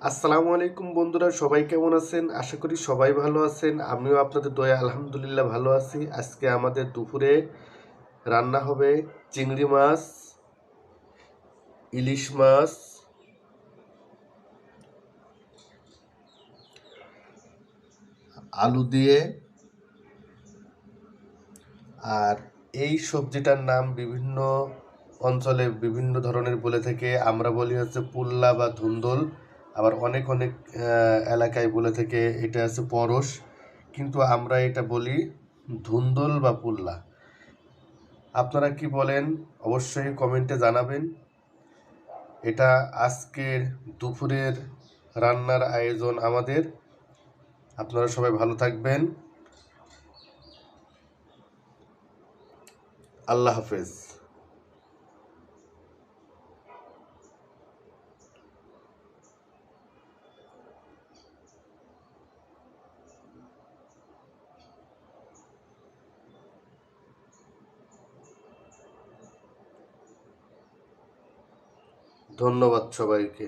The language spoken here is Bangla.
আসসালামু আলাইকুম বন্ধুরা, সবাই কেমন আছেন? আশা করি সবাই ভালো আছেন। আমিও আপনাদের দয়া আলহামদুলিল্লাহ ভালো আছি। আজকে আমাদের দুপুরে রান্না হবে চিংড়ি মাছ, ইলিশ মাছ, আলু দিয়ে। আর এই সবজিটার নাম বিভিন্ন অঞ্চলে বিভিন্ন ধরনের বলে থাকে। আমরা বলি হচ্ছে পুল্লা বা ধুন্দল, আবার অনেক অনেক এলাকায় বলে থাকে এটা হচ্ছে পরশ, কিন্তু আমরা এটা বলি ধুন্দল বা পুল্লা। আপনারা কি বলেন অবশ্যই কমেন্টে জানাবেন। এটা আজকের দুপুরের রান্নার আয়োজন আমাদের। আপনারা সবাই ভালো থাকবেন। আল্লাহ হাফেজ। ধন্যবাদ সবাইকে।